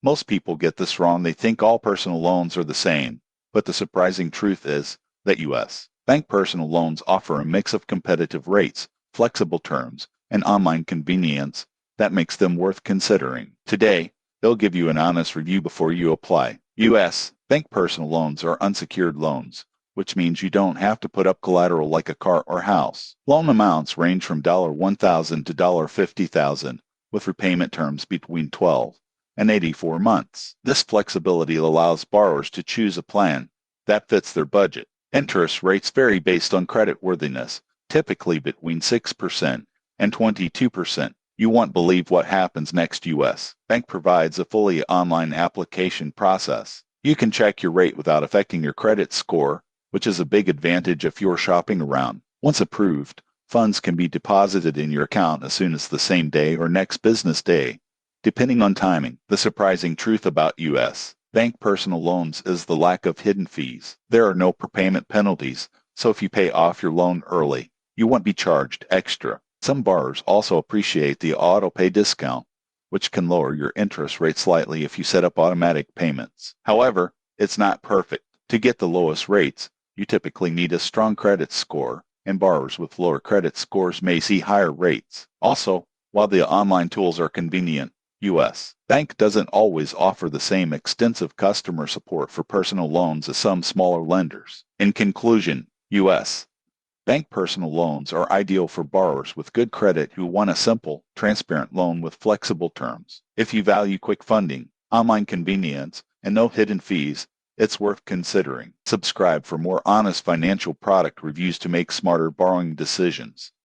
Most people get this wrong. They think all personal loans are the same, but the surprising truth is that U.S. bank personal loans offer a mix of competitive rates, flexible terms, and online convenience that makes them worth considering. Today, they'll give you an honest review before you apply. U.S. bank personal loans are unsecured loans, which means you don't have to put up collateral like a car or house. Loan amounts range from $1,000 to $50,000, with repayment terms between 12 and 84 months. This flexibility allows borrowers to choose a plan that fits their budget. Interest rates vary based on creditworthiness, typically between 6% and 22%. You won't believe what happens next. U.S. Bank provides a fully online application process. You can check your rate without affecting your credit score, which is a big advantage if you're shopping around. Once approved, funds can be deposited in your account as soon as the same day or next business day, depending on timing. The surprising truth about U.S. bank personal loans is the lack of hidden fees. There are no prepayment penalties, so if you pay off your loan early, you won't be charged extra. Some borrowers also appreciate the auto-pay discount, which can lower your interest rate slightly if you set up automatic payments. However, it's not perfect. To get the lowest rates, you typically need a strong credit score, and borrowers with lower credit scores may see higher rates. Also, while the online tools are convenient, U.S. bank doesn't always offer the same extensive customer support for personal loans as some smaller lenders. In conclusion, U.S. bank personal loans are ideal for borrowers with good credit who want a simple, transparent loan with flexible terms. If you value quick funding, online convenience, and no hidden fees, it's worth considering. Subscribe for more honest financial product reviews to make smarter borrowing decisions.